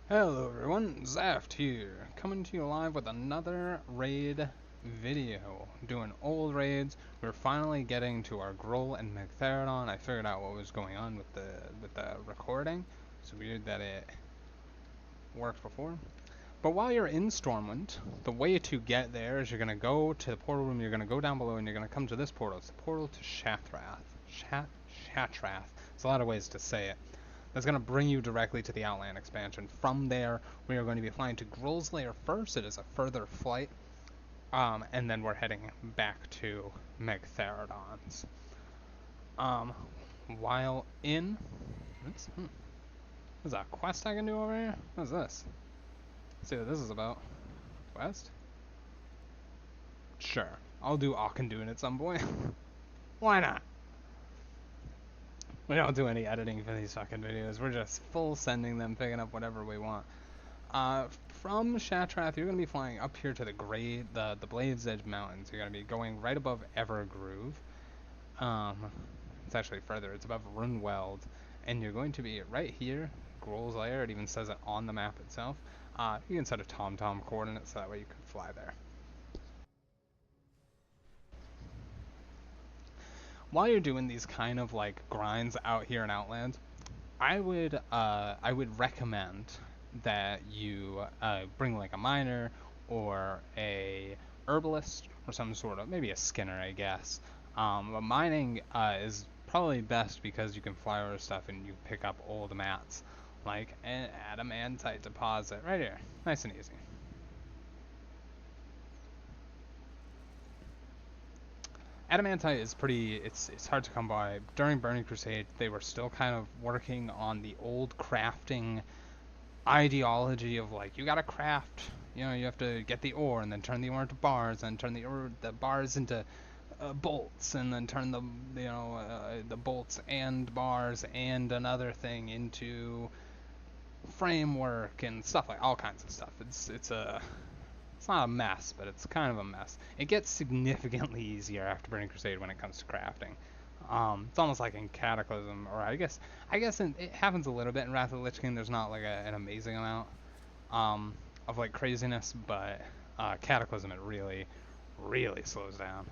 Hello everyone, Zaft here, coming to you live with another raid video. Doing old raids. We're finally getting to our Gruul and Magtheridon. I figured out what was going on with the recording. It's weird that it worked before. But while you're in Stormwind, the way to get there is you're gonna go to the portal room, you're gonna go down below, and you're gonna come to this portal. It's the portal to Shatrath. Shatrath. There's a lot of ways to say it. That's going to bring you directly to the Outland expansion. From there, we are going to be flying to Gruul's Lair first. It is a further flight. And then we're heading back to Magtheridon's. While in... Is that a quest I can do over here? What is this? Let's see what this is about. Quest? Sure. I'll do Auchindoun at some point. Why not? We don't do any editing for these fucking videos. We're just full sending them, picking up whatever we want. From Shatrath, you're going to be flying up here to the Blade's Edge Mountains. You're going to be going right above Evergroove. It's actually further. It's above Runweld. And you're going to be right here, Gruul's Lair. It even says it on the map itself. You can set a TomTom coordinate so that way you can fly there. While you're doing these kind of like grinds out here in Outland, I would recommend that you bring like a miner or a herbalist or some sort of, maybe a skinner, I guess. But mining is probably best because you can fly over stuff and you pick up old mats, like an adamantite deposit right here, nice and easy. Adamantite is it's hard to come by. During Burning Crusade, they were still kind of working on the old crafting ideology of like, you gotta craft, you have to get the ore and then turn the ore into bars and turn the bars into bolts and then turn the bolts and bars and another thing into framework and stuff, like all kinds of stuff. It's not a mess, but it's kind of a mess. It gets significantly easier after Burning Crusade when it comes to crafting. It's almost like in Cataclysm, or I guess it happens a little bit in Wrath of the Lich King. There's not like an amazing amount of like craziness, but Cataclysm, it really slows down.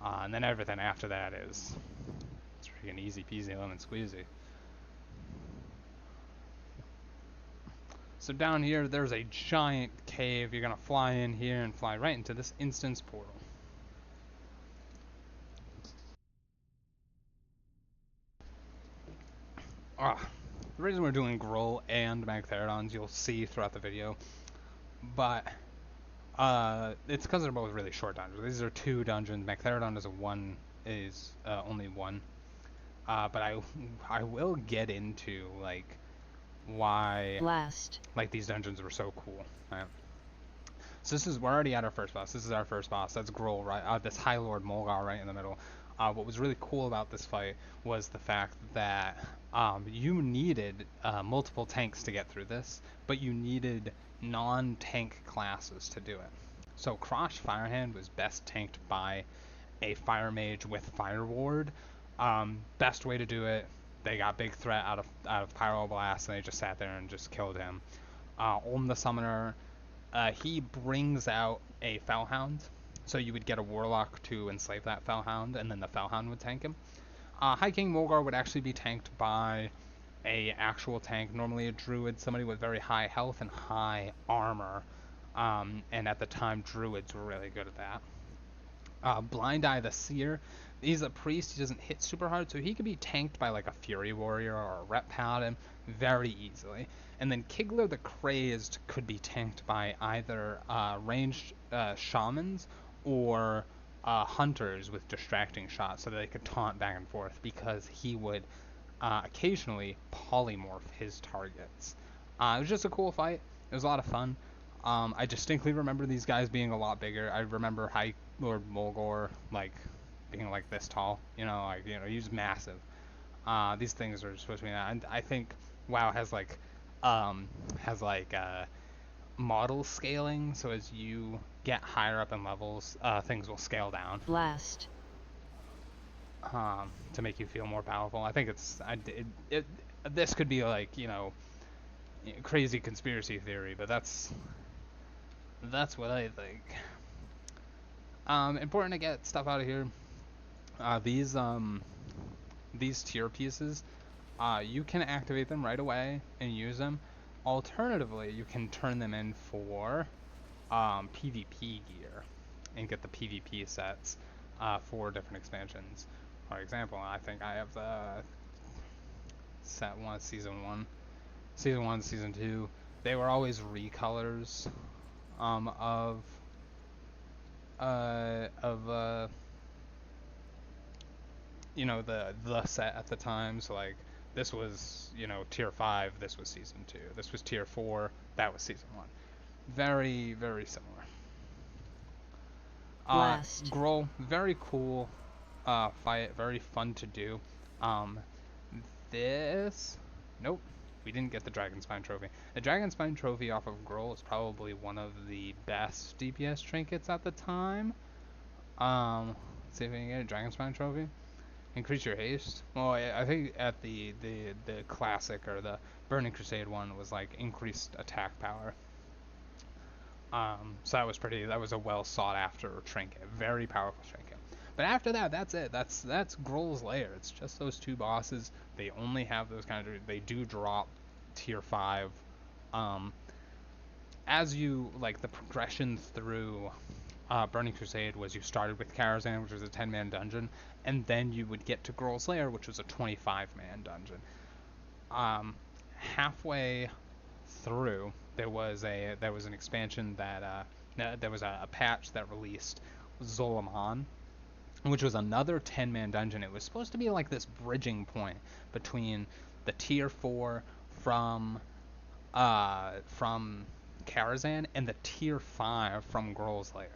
And then everything after that it's freaking easy peasy lemon squeezy. So down here, there's a giant cave. You're going to fly in here and fly right into this instance portal. The reason we're doing Gruul and Magtheridons, you'll see throughout the video, but it's because they're both really short dungeons. These are 2 dungeons. Magtheridon is only 1. But I will get into like why like these dungeons were so cool. Right? So we're already at our first boss. This is our first boss. That's Gruul, right? This High Lord Mulgar right in the middle. What was really cool about this fight was the fact that you needed multiple tanks to get through this, but you needed non-tank classes to do it. So Krosh Firehand was best tanked by a Fire Mage with Fire Ward. Best way to do it. They got big threat out of Pyroblast, and they just sat there and just killed him. Olm the Summoner, he brings out a Fellhound, so you would get a Warlock to enslave that Fellhound, and then the Fellhound would tank him. High King Mulgar would actually be tanked by a actual tank, normally a Druid, somebody with very high health and high armor, and at the time Druids were really good at that. Blind Eye the Seer, he's a priest, he doesn't hit super hard, so he could be tanked by like a Fury Warrior or a Rep Paladin very easily. And then Kigler the Crazed could be tanked by either ranged shamans or hunters with distracting shots, so that they could taunt back and forth, because he would occasionally polymorph his targets. It was just a cool fight. It was a lot of fun. I distinctly remember these guys being a lot bigger. I remember High Lord Mulgar like being like this tall. He was massive. These things are supposed to be that. And I think WoW has model scaling, so as you get higher up in levels, things will scale down. Blast. To make you feel more powerful. I think this could be like, crazy conspiracy theory, but that's what I think. Important to get stuff out of here. These tier pieces, you can activate them right away and use them. Alternatively, you can turn them in for PvP gear and get the PvP sets for different expansions. For example, I think I have the set 1, season 1. Season 1, season 2, they were always recolors of the set at the time. So like this was tier 5, this was season 2, this was tier 4, that was season 1. Very, very similar. Gruul, very cool fight, very fun to do. Nope, we didn't get the Dragonspine trophy. The Dragonspine trophy off of Gruul is probably one of the best DPS trinkets at the time. Let's see if we can get a Dragonspine trophy. Increase your haste. Well, I think at the classic or the Burning Crusade one was like increased attack power. So that was a well sought after trinket, very powerful trinket. But after that, that's it. That's Gruul's Lair. It's just those two bosses. They only have those they do drop tier 5. As you the progression through Burning Crusade was you started with Karazhan, which was a 10-man dungeon, and then you would get to Gruul's Lair, which was a 25-man dungeon. Halfway through, there was an expansion there was a patch that released Zoloman, which was another 10-man dungeon. It was supposed to be like this bridging point between the tier 4 from Karazhan and the tier 5 from Gruul's Lair.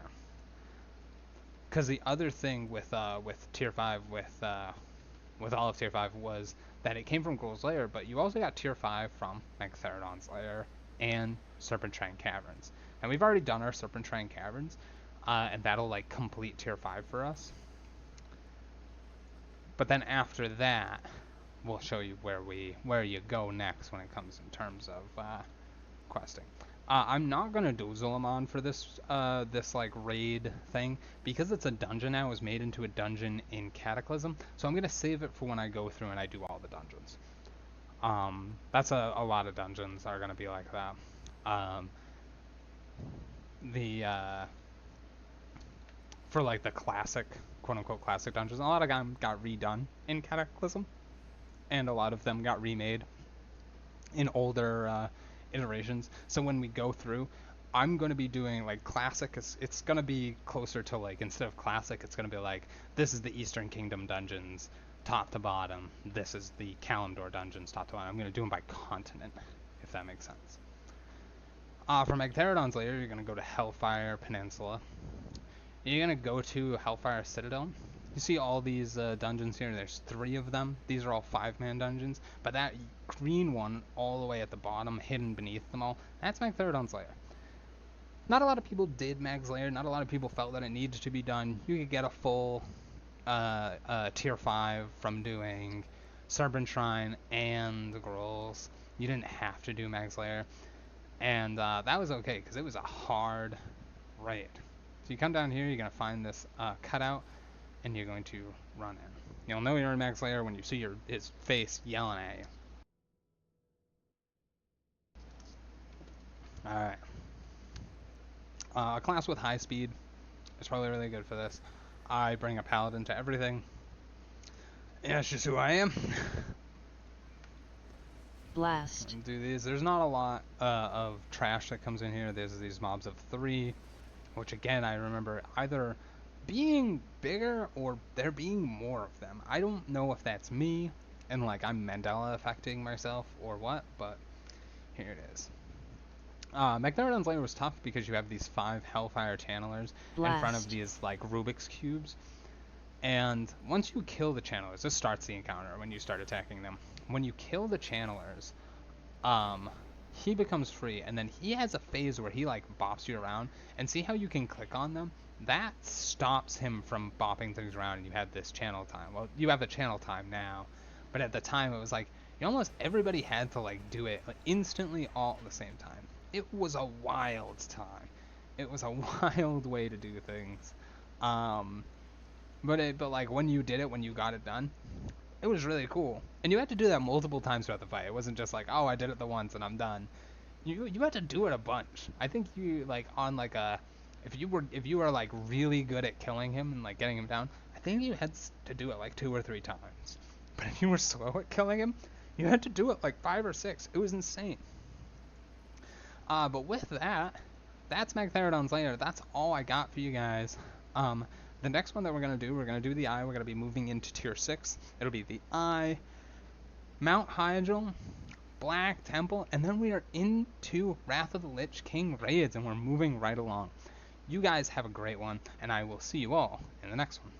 Because the other thing with tier 5 with all of tier 5 was that it came from Gruul's Lair, but you also got tier 5 from Magtheridon's Lair and Serpentine Caverns. And we've already done our Serpentine Caverns, and that'll complete tier 5 for us. But then after that, we'll show you where you go next when it comes in terms of questing. I'm not gonna do Zoloman for this raid thing because it's a dungeon now. It was made into a dungeon in Cataclysm, so I'm gonna save it for when I go through and I do all the dungeons. That's a lot of dungeons are gonna be like that. For the classic, quote unquote classic dungeons, a lot of them got redone in Cataclysm, and a lot of them got remade in older iterations. So when we go through, I'm going to be doing classic. It's going to be closer to instead of classic, it's going to be this is the Eastern Kingdom dungeons top to bottom, this is the Kalimdor dungeons top to bottom. I'm going to do them by continent, if that makes sense. For Magtheridon's Lair, you're going to go to Hellfire Peninsula. You're going to go to Hellfire Citadel. You see all these dungeons here. There's 3 of them. These are all 5-man dungeons. But that green one all the way at the bottom, hidden beneath them all, that's Magtheridon's Lair. Not a lot of people did Mag's Lair. Not a lot of people felt that it needed to be done. You could get a full tier 5 from doing Serpentine and the Gruul's. You didn't have to do Mag's Lair. And that was okay because it was a hard raid. So you come down here, you're going to find this cutout, and you're going to run in. You'll know you're in Mag's Lair when you see his face yelling at you. Alright. A class with high speed is probably really good for this. I bring a paladin to everything. Yeah, it's just who I am. Blast. Do these. There's not a lot of trash that comes in here. There's these mobs of 3, which again I remember either being bigger or there being more of them. I don't know if that's me and I'm Mandela affecting myself or what, but here it is. Magtheridon's Lair was tough because you have these 5 Hellfire Channelers in front of these Rubik's Cubes. And once you kill the Channelers, this starts the encounter when you start attacking them. When you kill the Channelers, he becomes free, and then he has a phase where he bops you around, and see how you can click on them? That stops him from bopping things around, and you have this channel time. Well, you have the channel time now, but at the time it was almost everybody had to like do it like, instantly all at the same time. It was a wild time. It was a wild way to do things. Um, but like when you did it, when you got it done, it was really cool. And you had to do that multiple times throughout the fight. It wasn't just like, oh, I did it the once and I'm done. You had to do it a bunch. I think you like on like a if you were like really good at killing him and like getting him down, I think you had to do it like 2 or 3 times. But if you were slow at killing him, you had to do it like 5 or 6. It was insane. But with that, that's Magtheridon's Lair. That's all I got for you guys. The next one that we're gonna do the Eye. We're gonna be moving into tier 6. It'll be the Eye, Mount Hyjal, Black Temple, and then we are into Wrath of the Lich King raids, and we're moving right along. You guys have a great one, and I will see you all in the next one.